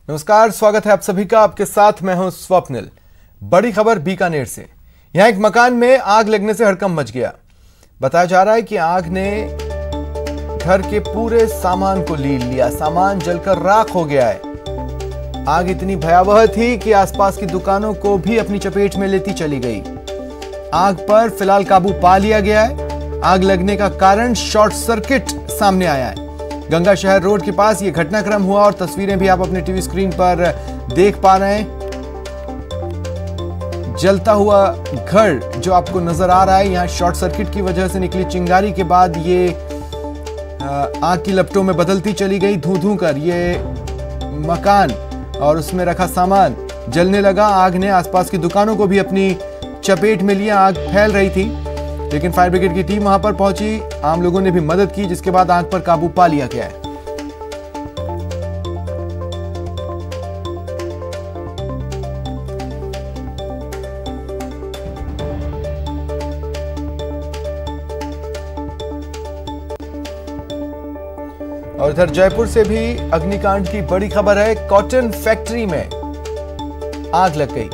नमस्कार, स्वागत है आप सभी का। आपके साथ मैं हूं स्वप्निल। बड़ी खबर बीकानेर से। यहां एक मकान में आग लगने से हड़कंप मच गया। बताया जा रहा है कि आग ने घर के पूरे सामान को लील लिया। सामान जलकर राख हो गया है। आग इतनी भयावह थी कि आसपास की दुकानों को भी अपनी चपेट में लेती चली गई। आग पर फिलहाल काबू पा लिया गया है। आग लगने का कारण शॉर्ट सर्किट सामने आया है। गंगा शहर रोड के पास यह घटनाक्रम हुआ और तस्वीरें भी आप अपने टीवी स्क्रीन पर देख पा रहे हैं। जलता हुआ घर जो आपको नजर आ रहा है, यहां शॉर्ट सर्किट की वजह से निकली चिंगारी के बाद ये आग की लपटों में बदलती चली गई। धू धू कर ये मकान और उसमें रखा सामान जलने लगा। आग ने आसपास की दुकानों को भी अपनी चपेट में लिया। आग फैल रही थी, लेकिन फायर ब्रिगेड की टीम वहां पर पहुंची। आम लोगों ने भी मदद की, जिसके बाद आग पर काबू पा लिया गया है। और इधर जयपुर से भी अग्निकांड की बड़ी खबर है। कॉटन फैक्ट्री में आग लग गई।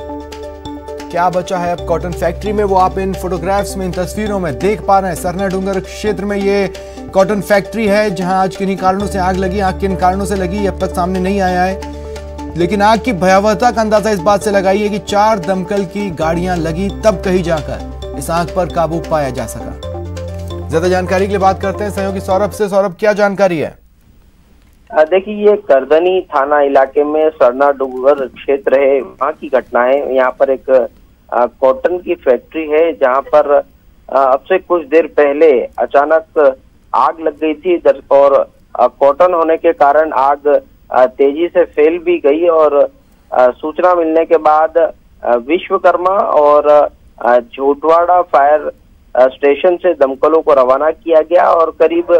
क्या बचा है अब कॉटन फैक्ट्री में, वो आप इन फोटोग्राफ्स में, इन तस्वीरों में देख पा रहे हैं। सरना डूंगर क्षेत्र में ये कॉटन फैक्ट्री है, जहां आज किन्हीं कारणों से आग लगी। आग किन कारणों से लगी अब तक सामने नहीं आया है, लेकिन आग की भयावहता का अंदाजा इस बात से लगाइए कि 4 दमकल की गाड़ियां लगी, तब कहीं जाकर इस आग पर काबू पाया जा सका। ज्यादा जानकारी के लिए बात करते हैं सहयोगी सौरभ से। सौरभ, क्या जानकारी है? देखिए, ये करदनी थाना इलाके में सरना डूंगर क्षेत्र है, वहाँ की घटना है। यहाँ पर एक कॉटन की फैक्ट्री है, जहाँ पर अब से कुछ देर पहले अचानक आग लग गई थी और कॉटन होने के कारण आग तेजी से फैल भी गई। और सूचना मिलने के बाद विश्वकर्मा और झोटवाड़ा फायर स्टेशन से दमकलों को रवाना किया गया और करीब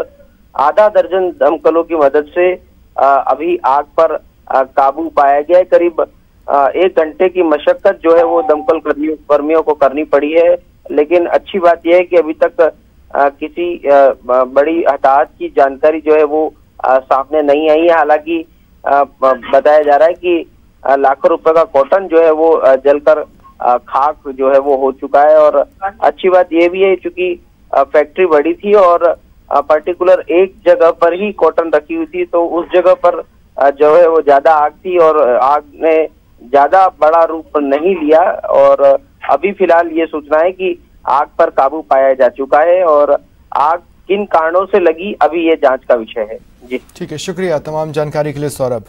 आधा दर्जन दमकलों की मदद से अभी आग पर काबू पाया गया है। करीब 1 घंटे की मशक्कत जो है वो दमकल कर्मियों को करनी पड़ी है, लेकिन अच्छी बात यह है कि अभी तक किसी बड़ी हताहत की जानकारी जो है वो सामने नहीं आई है। हालांकि बताया जा रहा है कि लाखों रुपए का कॉटन जो है वो जलकर खाक जो है वो हो चुका है। और अच्छी बात यह भी है, चूंकि फैक्ट्री बड़ी थी और पर्टिकुलर एक जगह पर ही कॉटन रखी हुई थी, तो उस जगह पर जो है वो ज्यादा आग थी और आग ने ज्यादा बड़ा रूप नहीं लिया। और अभी फिलहाल ये सूचना है कि आग पर काबू पाया जा चुका है और आग किन कारणों से लगी, अभी ये जांच का विषय है। जी ठीक है, शुक्रिया तमाम जानकारी के लिए सौरभ।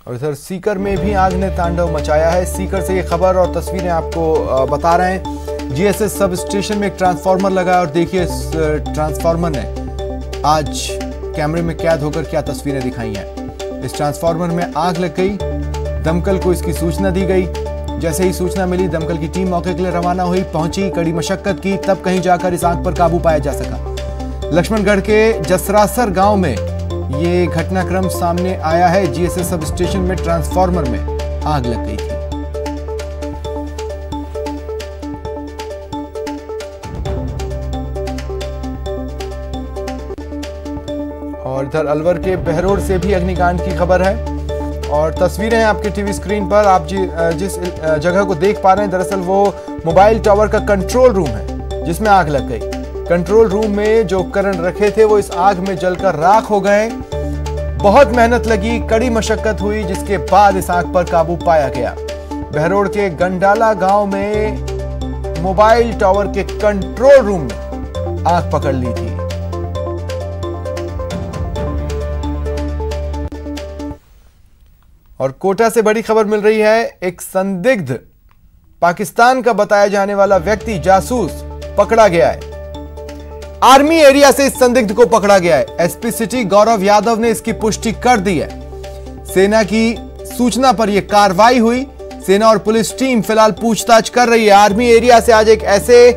और इधर सीकर में भी आग ने तांडव मचाया है। सीकर से ये खबर और तस्वीरें आपको बता रहे हैं। जीएसएस सब स्टेशन में एक ट्रांसफार्मर लगा और देखिए इस ट्रांसफार्मर ने आज कैमरे में कैद होकर क्या तस्वीरें दिखाई हैं। इस ट्रांसफार्मर में आग लग गई। दमकल को इसकी सूचना दी गई। जैसे ही सूचना मिली, दमकल की टीम मौके के लिए रवाना हुई, पहुंची, कड़ी मशक्कत की, तब कहीं जाकर इस आग पर काबू पाया जा सका। लक्ष्मणगढ़ के जसरासर गांव में ये घटनाक्रम सामने आया है। जीएसएस सब स्टेशन में ट्रांसफार्मर में आग लग गई थी। और इधर अलवर के बहरोड से भी अग्निकांड की खबर है और तस्वीरें हैं आपके टीवी स्क्रीन पर। आप जिस जगह को देख पा रहे हैं, दरअसल वो मोबाइल टावर का कंट्रोल रूम है, जिसमें आग लग गई। कंट्रोल रूम में जो उपकरण रखे थे वो इस आग में जलकर राख हो गए। बहुत मेहनत लगी, कड़ी मशक्कत हुई, जिसके बाद इस आग पर काबू पाया गया। बहरोड के गंडाला गांव में मोबाइल टावर के कंट्रोल रूम में आग पकड़ ली थी। और कोटा से बड़ी खबर मिल रही है। एक संदिग्ध पाकिस्तान का बताया जाने वाला व्यक्ति, जासूस, पकड़ा गया है। आर्मी एरिया से इस संदिग्ध को पकड़ा गया है। एसपी सिटी गौरव यादव ने इसकी पुष्टि कर दी है। सेना की सूचना पर यह कार्रवाई हुई। सेना और पुलिस टीम फिलहाल पूछताछ कर रही है। आर्मी एरिया से आज एक ऐसे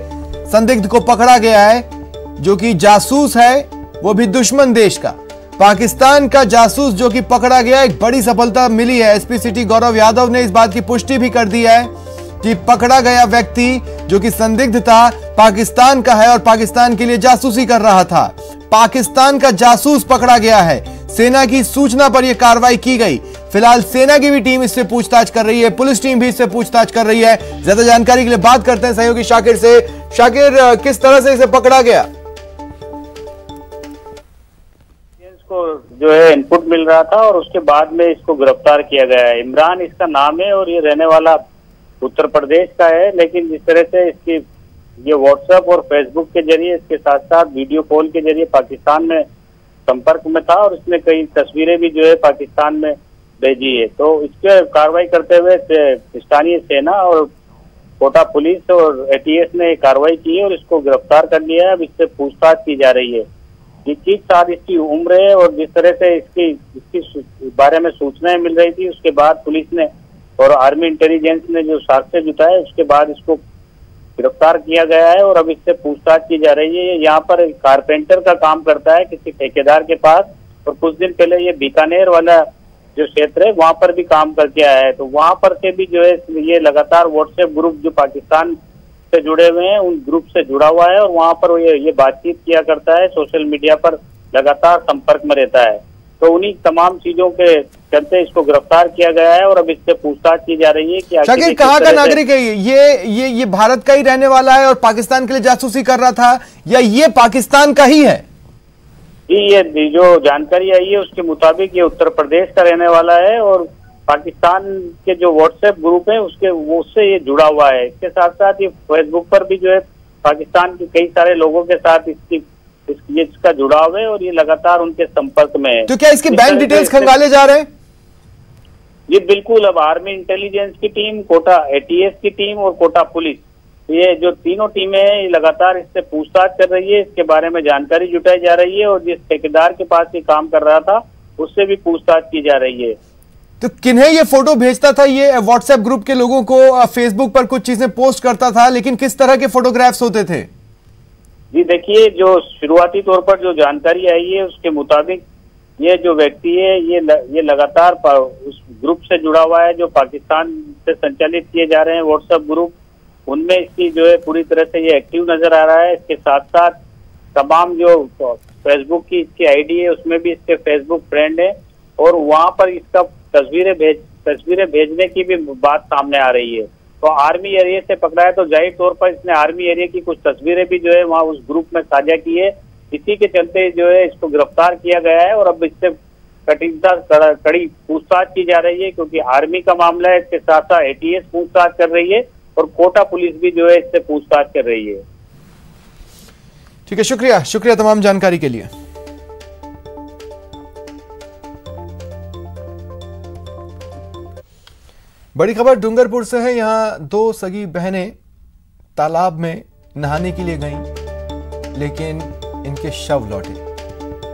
संदिग्ध को पकड़ा गया है जो कि जासूस है, वो भी दुश्मन देश का। पाकिस्तान का जासूस जो कि पकड़ा गया, एक बड़ी सफलता मिली है। एसपी सिटी गौरव यादव ने इस बात की पुष्टि भी कर दी है कि पकड़ा गया व्यक्ति जो कि संदिग्ध था, पाकिस्तान का है और पाकिस्तान के लिए जासूसी कर रहा था। पाकिस्तान का जासूस पकड़ा गया है। सेना की सूचना पर यह कार्रवाई की गई। फिलहाल सेना की भी टीम इससे पूछताछ कर रही है, पुलिस टीम भी इससे पूछताछ कर रही है। ज्यादा जानकारी के लिए बात करते हैं सहयोगी शाकिर से। शाकिर, किस तरह से इसे पकड़ा गया? को जो है इनपुट मिल रहा था और उसके बाद में इसको गिरफ्तार किया गया है। इमरान इसका नाम है और ये रहने वाला उत्तर प्रदेश का है, लेकिन जिस तरह से इसकी ये व्हाट्सएप और फेसबुक के जरिए, इसके साथ साथ वीडियो कॉल के जरिए पाकिस्तान में संपर्क में था और इसने कई तस्वीरें भी जो है पाकिस्तान में भेजी है। तो इसके कार्रवाई करते हुए स्थानीय सेना और कोटा पुलिस और ATS ने कार्रवाई की है और इसको गिरफ्तार कर लिया है। अब इससे पूछताछ की जा रही है जिस साथ इसकी उम्र है और जिस तरह से इसकी बारे में सूचनाएं मिल रही थी, उसके बाद पुलिस ने और आर्मी इंटेलिजेंस ने जो साक्ष्य जुटाए उसके बाद इसको गिरफ्तार किया गया है और अब इससे पूछताछ की जा रही है। यहाँ पर कारपेंटर का काम करता है किसी ठेकेदार के पास और कुछ दिन पहले ये बीकानेर वाला जो क्षेत्र है वहां पर भी काम करके आया है। तो वहां पर से भी जो है ये लगातार व्हाट्सएप ग्रुप जो पाकिस्तान से जुड़े हुए हैं उन ग्रुप से जुड़ा हुआ है और वहां पर ये बातचीत किया करता है, सोशल मीडिया पर लगातार संपर्क में रहता है। तो उन्हीं तमाम चीजों के चलते इसको गिरफ्तार किया गया है और अब इससे पूछताछ की जा रही है कि शाकिर कहाँ का नागरिक है ये भारत का ही रहने वाला है और पाकिस्तान के लिए जासूसी कर रहा था या ये पाकिस्तान का ही है? ये जो जानकारी आई है उसके मुताबिक ये उत्तर प्रदेश का रहने वाला है और पाकिस्तान के जो व्हाट्सएप ग्रुप है उससे ये जुड़ा हुआ है। इसके साथ साथ ये फेसबुक पर भी जो है पाकिस्तान के कई सारे लोगों के साथ इसका जुड़ाव है और ये लगातार उनके संपर्क में है। तो क्या इसकी बैंक डिटेल्स खंगाले जा रहे हैं? ये बिल्कुल। अब आर्मी इंटेलिजेंस की टीम, कोटा ATS की टीम और कोटा पुलिस, ये जो तीनों टीमें हैं ये लगातार इससे पूछताछ कर रही है, इसके बारे में जानकारी जुटाई जा रही है और जिस ठेकेदार के पास ये काम कर रहा था उससे भी पूछताछ की जा रही है। तो किन्हें ये फोटो भेजता था? ये व्हाट्सएप ग्रुप के लोगों को फेसबुक पर कुछ चीजें पोस्ट करता था, लेकिन किस तरह के फोटोग्राफ्स होते थे? जी देखिए, जो शुरुआती तौर पर जो जानकारी आई है उसके मुताबिक ये जो व्यक्ति है ये लगातार उस ग्रुप से जुड़ा हुआ है जो पाकिस्तान से संचालित किए जा रहे हैं व्हाट्सएप ग्रुप, उनमें इसकी जो है पूरी तरह से ये एक्टिव नजर आ रहा है। इसके साथ साथ तमाम जो फेसबुक की इसकी आईडी है उसमें भी इसके फेसबुक फ्रेंड है और वहां पर इसका तस्वीरें भेजने की भी बात सामने आ रही है। तो आर्मी एरिया से पकड़ा है तो जाहिर तौर पर इसने आर्मी एरिया की कुछ तस्वीरें भी जो है वहां उस ग्रुप में साझा की है। इसी के चलते जो है इसको गिरफ्तार किया गया है और अब इससे कड़ी पूछताछ की जा रही है क्योंकि आर्मी का मामला है। इसके साथ साथ ATS पूछताछ कर रही है और कोटा पुलिस भी जो है इससे पूछताछ कर रही है। ठीक है, शुक्रिया तमाम जानकारी के लिए। बड़ी खबर डूंगरपुर से है। यहां दो सगी बहनें तालाब में नहाने के लिए गईं, लेकिन इनके शव लौटे।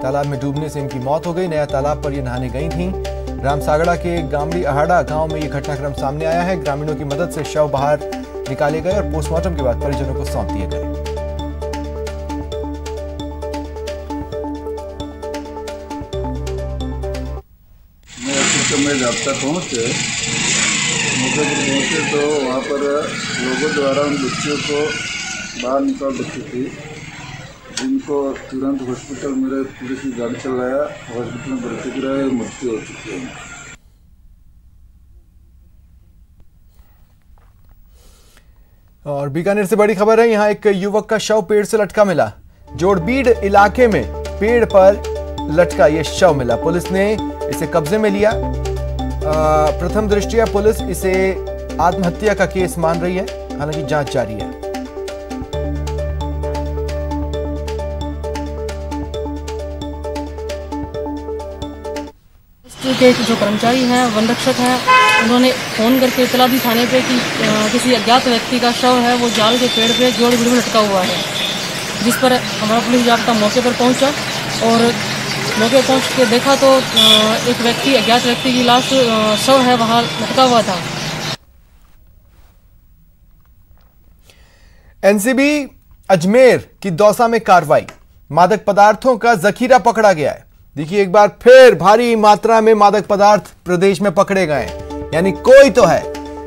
तालाब में डूबने से इनकी मौत हो गई। नया तालाब पर ये नहाने गई थीं। रामसागड़ा के गामड़ी अहाड़ा गांव में ये घटनाक्रम सामने आया है। ग्रामीणों की मदद से शव बाहर निकाले गए और पोस्टमार्टम के बाद परिजनों को सौंप दिए गए। में जब तक पहुँचे मौके पर पहुँचे तो वहाँ पर लोगों द्वारा उन बच्चियों को बाहर निकाल रखी थी, जिनको तुरंत हॉस्पिटल मेरे पुलिस की गाड़ी चलाया, हॉस्पिटल में भर्ती कराया, मृत्यु हो चुकी है। और बीकानेर से बड़ी खबर है। यहाँ एक युवक का शव पेड़ से लटका मिला। जोड़बीड़ इलाके में पेड़ पर लटका यह शव मिला। पुलिस ने इसे कब्जे में लिया। प्रथम दृष्टया पुलिस इसे आत्महत्या का केस मान रही है, हालांकि जांच जारी है। के जो कर्मचारी हैं, वन रक्षक हैं, उन्होंने फोन करके इतला दी थाने पे कि किसी अज्ञात व्यक्ति का शव है वो जाल के पेड़ पे जोड़बीड़ में लटका हुआ है, जिस पर हमारा पुलिस जाब्ता मौके पर पहुंचा और मौके पहुंच के देखा तो एक व्यक्ति, अज्ञात व्यक्ति की लाश शव है वहां लटका हुआ था। एनसीबी अजमेर की दौसा में कार्रवाई। मादक पदार्थों का जखीरा पकड़ा गया है। देखिए, एक बार फिर भारी मात्रा में मादक पदार्थ प्रदेश में पकड़े गए, यानी कोई तो है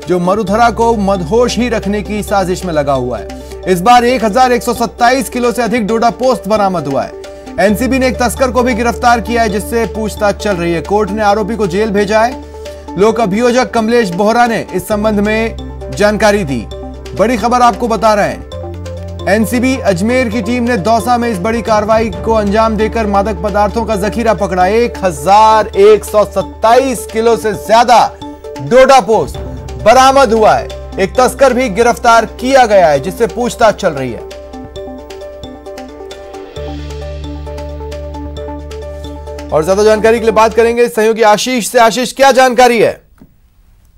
जो मरुधरा को मदहोश ही रखने की साजिश में लगा हुआ है। इस बार 1127 किलो से अधिक डोडा पोस्त बरामद हुआ है। एनसीबी ने एक तस्कर को भी गिरफ्तार किया है, जिससे पूछताछ चल रही है। कोर्ट ने आरोपी को जेल भेजा है। लोक अभियोजक कमलेश बोहरा ने इस संबंध में जानकारी दी। बड़ी खबर आपको बता रहे हैं, एनसीबी अजमेर की टीम ने दौसा में इस बड़ी कार्रवाई को अंजाम देकर मादक पदार्थों का जखीरा पकड़ा। 1127 किलो से ज्यादा डोडा पोस्त बरामद हुआ है। एक तस्कर भी गिरफ्तार किया गया है, जिससे पूछताछ चल रही है। और ज्यादा जानकारी के लिए बात करेंगे सहयोगी आशीष से। आशीष, क्या जानकारी है?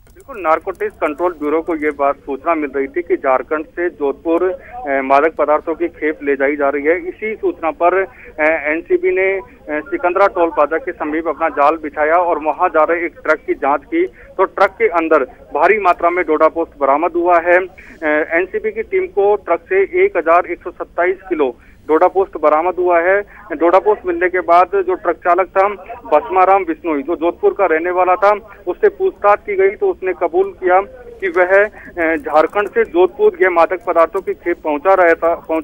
बिल्कुल, नारकोटिक्स कंट्रोल ब्यूरो को ये बात सूचना मिल रही थी कि झारखंड से जोधपुर मादक पदार्थों की खेप ले जाई जा रही है। इसी सूचना पर एनसीबी ने सिकंदरा टोल प्लाजा के समीप अपना जाल बिछाया और वहां जा रहे एक ट्रक की जांच की, तो ट्रक के अंदर भारी मात्रा में डोडा पोस्त बरामद हुआ है। एनसीबी की टीम को ट्रक से 1127 किलो डोडा पोस्त बरामद हुआ है। डोडा पोस्त मिलने के बाद जो ट्रक चालक था भस्माराम बिश्नोई, जो जोधपुर का रहने वाला था, उससे पूछताछ की गई तो उसने कबूल किया कि वह झारखंड से जोधपुर ये मादक पदार्थों की खेप पहुंचा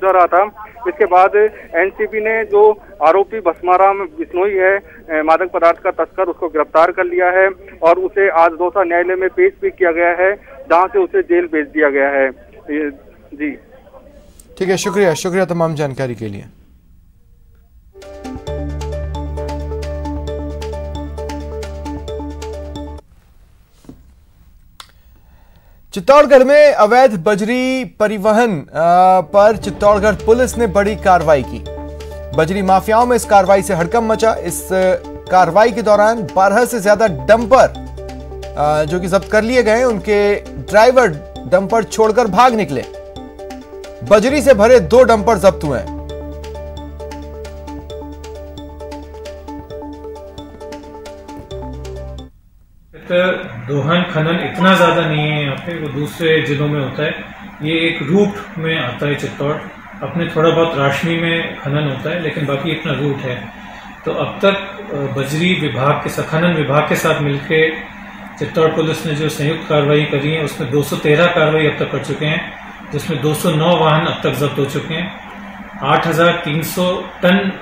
रहा था। इसके बाद एनसीबी ने जो आरोपी भस्माराम बिश्नोई है, मादक पदार्थ का तस्कर, उसको गिरफ्तार कर लिया है और उसे आज दौसा न्यायालय में पेश भी किया गया है, जहाँ से उसे जेल भेज दिया गया है। जी ठीक है, शुक्रिया तमाम जानकारी के लिए। चित्तौड़गढ़ में अवैध बजरी परिवहन पर चित्तौड़गढ़ पुलिस ने बड़ी कार्रवाई की। बजरी माफियाओं में इस कार्रवाई से हड़कंप मचा। इस कार्रवाई के दौरान 12 से ज्यादा डंपर जो कि जब्त कर लिए गए, उनके ड्राइवर डंपर छोड़कर भाग निकले। बजरी से भरे 2 डंपर जब्त हुए हैं। दोहन खनन इतना ज्यादा नहीं है यहाँ पे, वो दूसरे जिलों में होता है। ये एक रूट में आता है चित्तौड़, अपने थोड़ा बहुत राशनी में खनन होता है, लेकिन बाकी इतना रूट है। तो अब तक बजरी विभाग के साथ, खनन विभाग के साथ मिलके चित्तौड़ पुलिस ने जो संयुक्त कार्रवाई करी है, उसमें 213 कार्रवाई अब तक कर चुके हैं, जिसमें 209 वाहन अब तक जब्त हो चुके हैं। 8,300 टन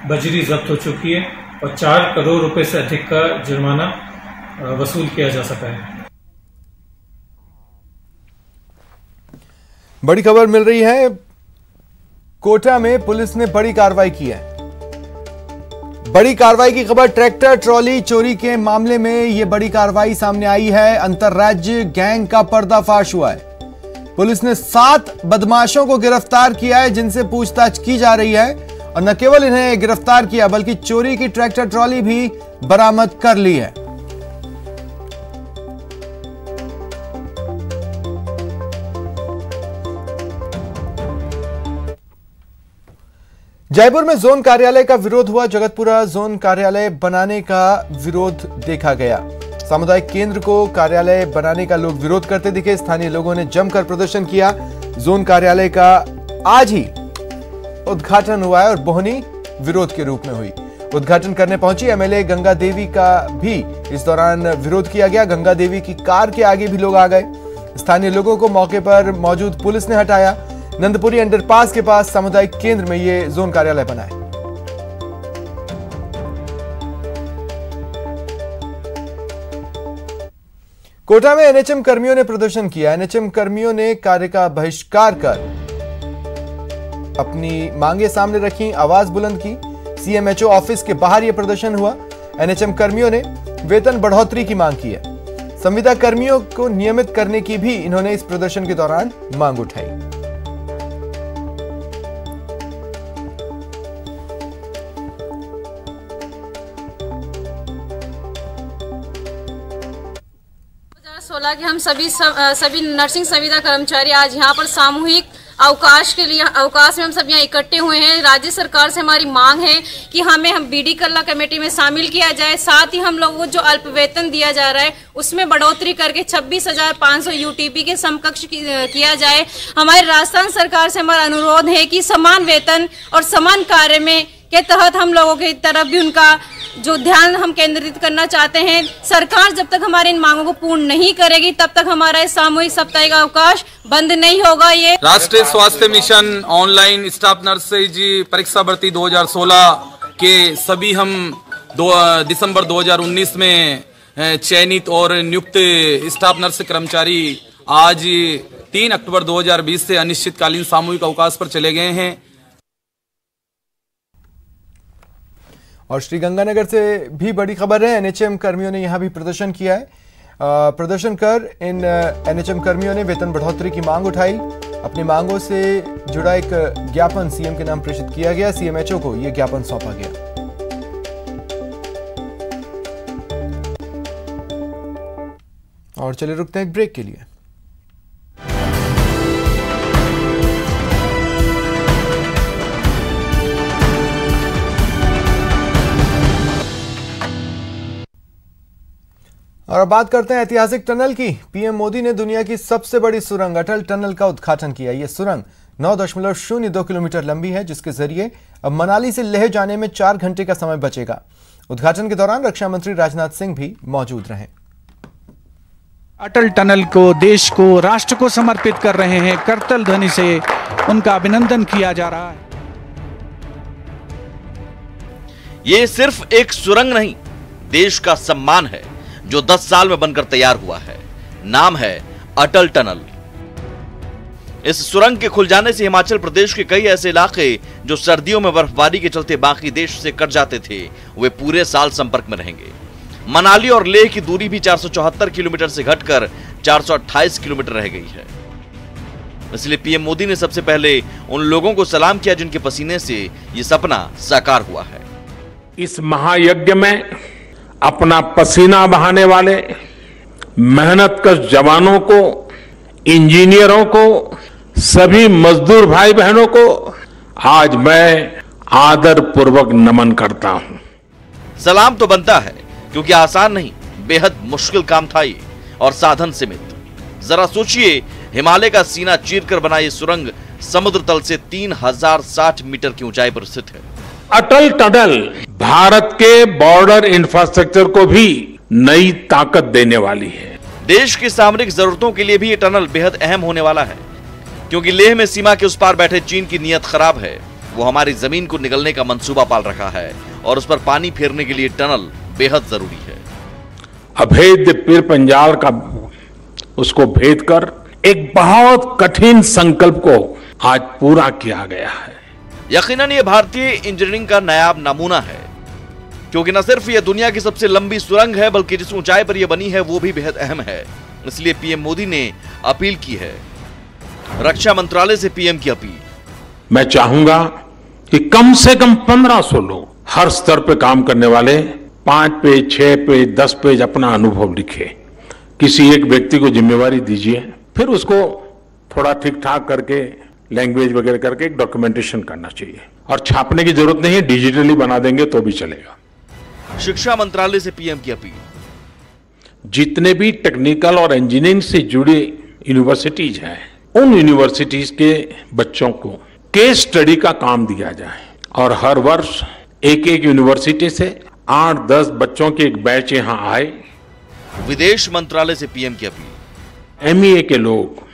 बजरी जब्त हो चुकी है और 4 करोड़ रुपए से अधिक का जुर्माना वसूल किया जा सका है। बड़ी खबर मिल रही है, कोटा में पुलिस ने बड़ी कार्रवाई की है। बड़ी कार्रवाई की खबर, ट्रैक्टर ट्रॉली चोरी के मामले में यह बड़ी कार्रवाई सामने आई है। अंतरराज्य गैंग का पर्दाफाश हुआ है। पुलिस ने 7 बदमाशों को गिरफ्तार किया है, जिनसे पूछताछ की जा रही है। और न केवल इन्हें गिरफ्तार किया, बल्कि चोरी की ट्रैक्टर ट्रॉली भी बरामद कर ली है। जयपुर में जोन कार्यालय का विरोध हुआ। जगतपुरा जोन कार्यालय बनाने का विरोध देखा गया। सामुदायिक केंद्र को कार्यालय बनाने का लोग विरोध करते दिखे। स्थानीय लोगों ने जमकर प्रदर्शन किया। जोन कार्यालय का आज ही उद्घाटन हुआ है और बोहनी विरोध के रूप में हुई। उद्घाटन करने पहुंची एमएलए गंगा देवी का भी इस दौरान विरोध किया गया। गंगा देवी की कार के आगे भी लोग आ गए। स्थानीय लोगों को मौके पर मौजूद पुलिस ने हटाया। नंदपुरी अंडरपास के पास सामुदायिक केंद्र में यह जोन कार्यालय बना है। कोटा में एनएचएम कर्मियों ने प्रदर्शन किया। एनएचएम कर्मियों ने कार्य का बहिष्कार कर अपनी मांगे सामने रखी, आवाज बुलंद की। सीएमएचओ ऑफिस के बाहर यह प्रदर्शन हुआ। एनएचएम कर्मियों ने वेतन बढ़ोतरी की मांग की है। संविदा कर्मियों को नियमित करने की भी इन्होंने इस प्रदर्शन के दौरान मांग उठाई। कि हम सभी नर्सिंग संविदा कर्मचारी आज यहाँ पर सामूहिक अवकाश में हम सब यहाँ इकट्ठे हुए हैं। राज्य सरकार से हमारी मांग है कि हम बीडी कल्ला कमेटी में शामिल किया जाए। साथ ही हम लोगों को जो अल्प वेतन दिया जा रहा है उसमें बढ़ोतरी करके 26,500 यूटीपी के समकक्ष किया जाए। हमारी राजस्थान सरकार से हमारा अनुरोध है कि समान वेतन और समान कार्य में के तहत हम लोगों की तरफ भी उनका जो ध्यान हम केंद्रित करना चाहते हैं। सरकार जब तक हमारी इन मांगों को पूर्ण नहीं करेगी तब तक हमारा इस सामूहिक साप्ताहिक अवकाश बंद नहीं होगा। ये राष्ट्रीय स्वास्थ्य मिशन ऑनलाइन स्टाफ नर्सेज परीक्षा भर्ती 2016 के सभी हम दिसंबर 2019 में चयनित और नियुक्त स्टाफ नर्स कर्मचारी आज 3 अक्टूबर 2020 से अनिश्चितकालीन सामूहिक अवकाश पर चले गए हैं। और श्रीगंगानगर से भी बड़ी खबर है, एनएचएम कर्मियों ने यहां भी प्रदर्शन किया है। प्रदर्शन कर इन एनएचएम कर्मियों ने वेतन बढ़ोतरी की मांग उठाई। अपनी मांगों से जुड़ा एक ज्ञापन सीएम के नाम प्रेषित किया गया। सीएमएचओ को यह ज्ञापन सौंपा गया। और चलिए रुकते हैं एक ब्रेक के लिए। और अब बात करते हैं ऐतिहासिक टनल की। पीएम मोदी ने दुनिया की सबसे बड़ी सुरंग अटल टनल का उद्घाटन किया। यह सुरंग 9.02 किलोमीटर लंबी है, जिसके जरिए अब मनाली से लेह जाने में 4 घंटे का समय बचेगा। उद्घाटन के दौरान रक्षा मंत्री राजनाथ सिंह भी मौजूद रहे। अटल टनल को, देश को, राष्ट्र को समर्पित कर रहे हैं। करतल ध्वनि से उनका अभिनंदन किया जा रहा है। ये सिर्फ एक सुरंग नहीं, देश का सम्मान है जो 10 साल में बनकर तैयार हुआ है। नाम है अटल टनल। इस सुरंग के खुल जाने से हिमाचल प्रदेश के कई ऐसे इलाके जो सर्दियों में बर्फबारी के चलते बाकी देश से कट जाते थे, वे पूरे साल संपर्क में रहेंगे। मनाली और लेह की दूरी भी 474 किलोमीटर से घटकर 428 किलोमीटर रह गई है। इसलिए पीएम मोदी ने सबसे पहले उन लोगों को सलाम किया जिनके पसीने से यह सपना साकार हुआ है। इस महायज्ञ में अपना पसीना बहाने वाले मेहनतकश जवानों को, इंजीनियरों को, सभी मजदूर भाई बहनों को आज मैं आदर पूर्वक नमन करता हूं। सलाम तो बनता है, क्योंकि आसान नहीं, बेहद मुश्किल काम था ये, और साधन सीमित। जरा सोचिए, हिमालय का सीना चीरकर बना ये सुरंग समुद्र तल से 3060 मीटर की ऊंचाई पर स्थित है। अटल टनल भारत के बॉर्डर इंफ्रास्ट्रक्चर को भी नई ताकत देने वाली है। देश की सामरिक जरूरतों के लिए भी ये टनल बेहद अहम होने वाला है, क्योंकि लेह में सीमा के उस पार बैठे चीन की नीयत खराब है। वो हमारी जमीन को निगलने का मंसूबा पाल रखा है और उस पर पानी फेरने के लिए टनल बेहद जरूरी है। अभेद्य पीर पंजाल का उसको भेद कर एक बहुत कठिन संकल्प को आज पूरा किया गया है। यकीनन ये भारतीय इंजीनियरिंग का नायाब नमूना है, क्योंकि न सिर्फ ये दुनिया की सबसे लंबी सुरंग है, बल्कि जिस ऊंचाई पर यह बनी है वो भी बेहद अहम है। इसलिए पीएम मोदी ने अपील की है, रक्षा मंत्रालय से पीएम की अपील। मैं चाहूंगा कि कम से कम 1500 लोग हर स्तर पे काम करने वाले 5 पेज, 6 पेज, 10 पेज अपना अनुभव लिखे। किसी एक व्यक्ति को जिम्मेवारी दीजिए, फिर उसको थोड़ा ठीक ठाक करके लैंग्वेज वगैरह करके एक डॉक्यूमेंटेशन करना चाहिए। और छापने की जरूरत नहीं है, डिजिटली बना देंगे तो भी चलेगा। शिक्षा मंत्रालय से पीएम की अपील। जितने भी टेक्निकल और इंजीनियरिंग से जुड़े यूनिवर्सिटीज हैं, उन यूनिवर्सिटीज के बच्चों को केस स्टडी का काम दिया जाए और हर वर्ष एक यूनिवर्सिटी से 8-10 बच्चों के एक बैच यहां आए। विदेश मंत्रालय से पीएम की अपील। एमईए के लोग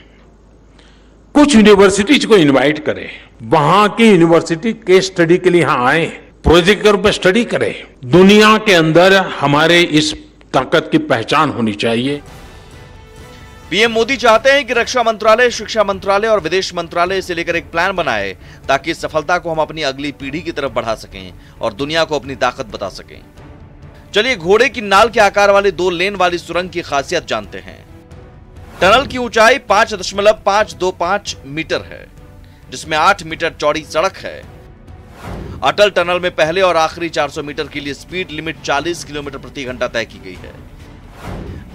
कुछ यूनिवर्सिटीज को इनवाइट करें, वहां की यूनिवर्सिटी केस स्टडी के लिए यहां आए, प्रोजेक्ट के रूप में स्टडी करें। दुनिया के अंदर हमारे इस ताकत की पहचान होनी चाहिए। पीएम मोदी चाहते हैं कि रक्षा मंत्रालय, शिक्षा मंत्रालय और विदेश मंत्रालय से लेकर एक प्लान बनाए, ताकि इस सफलता को हम अपनी अगली पीढ़ी की तरफ बढ़ा सकें और दुनिया को अपनी ताकत बता सकें। चलिए घोड़े की नाल के आकार वाले 2 लेन वाली सुरंग की खासियत जानते हैं। टनल की ऊंचाई 5.525 मीटर है, जिसमें 8 मीटर चौड़ी सड़क है। अटल टनल में पहले और आखिरी 400 मीटर के लिए स्पीड लिमिट 40 किलोमीटर प्रति घंटा तय की गई है।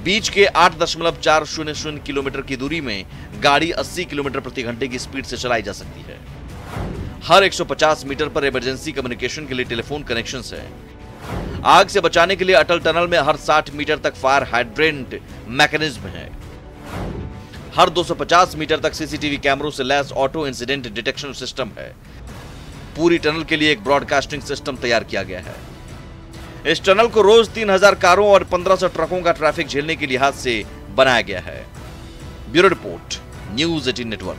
बीच के 8.400 किलोमीटर की दूरी में गाड़ी 80 किलोमीटर प्रति घंटे की स्पीड से चलाई जा सकती है। हर 150 मीटर पर इमरजेंसी कम्युनिकेशन के लिए टेलीफोन कनेक्शंस है। आग से बचाने के लिए अटल टनल में हर 60 मीटर तक फायर हाइड्रेंट मैकेनिज्म है। हर 250 मीटर तक सीसीटीवी कैमरों से lace auto incident detection system है। पूरी टनल के लिए एक ब्रॉडकास्टिंग सिस्टम तैयार किया गया है। इस टनल को रोज 3000 कारों और 1500 ट्रकों का ट्रैफिक झेलने के लिहाज से बनाया गया है। Bureau report, news 18 network.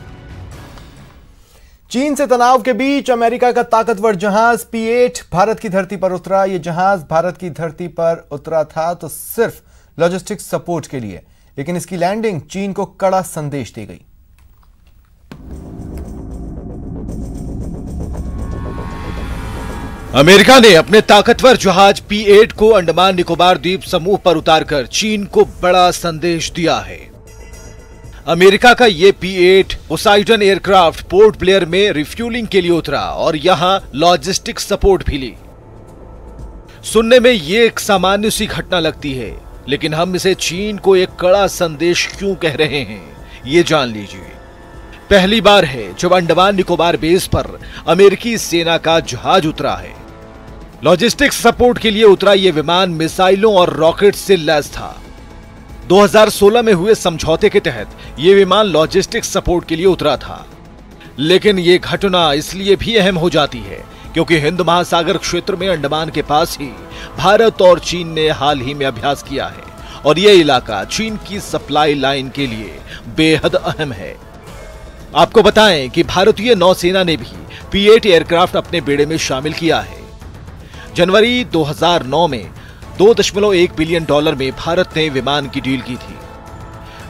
चीन से तनाव के बीच अमेरिका का ताकतवर जहाज P-8 भारत की धरती पर उतरा। यह जहाज भारत की धरती पर उतरा था तो सिर्फ लॉजिस्टिक्स सपोर्ट के लिए, लेकिन इसकी लैंडिंग चीन को कड़ा संदेश दी गई। अमेरिका ने अपने ताकतवर जहाज P-8 को अंडमान निकोबार द्वीप समूह पर उतारकर चीन को बड़ा संदेश दिया है। अमेरिका का ये P-8 Poseidon aircraft port Blair में रिफ्यूलिंग के लिए उतरा और यहां लॉजिस्टिक सपोर्ट भी ली। सुनने में ये एक सामान्य सी घटना लगती है, लेकिन हम इसे चीन को एक कड़ा संदेश क्यों कह रहे हैं, ये जान लीजिए। पहली बार है जब अंडमान निकोबार बेस पर अमेरिकी सेना का जहाज उतरा है। लॉजिस्टिक्स सपोर्ट के लिए उतरा यह विमान मिसाइलों और रॉकेट से लैस था। 2016 में हुए समझौते के तहत यह विमान लॉजिस्टिक्स सपोर्ट के लिए उतरा था। लेकिन यह घटना इसलिए भी अहम हो जाती है क्योंकि हिंद महासागर क्षेत्र में अंडमान के पास ही भारत और चीन ने हाल ही में अभ्यास किया है और यह इलाका चीन की सप्लाई लाइन के लिए बेहद अहम है। आपको बताएं कि भारतीय नौसेना ने भी P-8 एयरक्राफ्ट अपने बेड़े में शामिल किया है। जनवरी 2009 में $2.1 बिलियन में भारत ने विमान की डील की थी,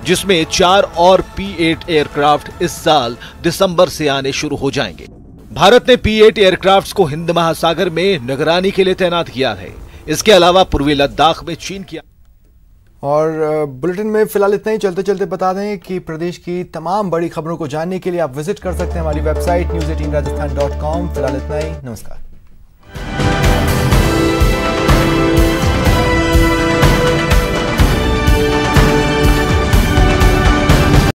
जिसमें 4 और P-8 एयरक्राफ्ट इस साल दिसंबर से आने शुरू हो जाएंगे। भारत ने P-8 एयरक्राफ्ट्स को हिंद महासागर में निगरानी के लिए तैनात किया है। इसके अलावा पूर्वी लद्दाख में चीन किया। और बुलेटिन में फिलहाल इतना ही। चलते चलते बता दें कि प्रदेश की तमाम बड़ी खबरों को जानने के लिए आप विजिट कर सकते हैं हमारी वेबसाइट news18rajasthan.com। फिलहाल इतना ही। नमस्कार।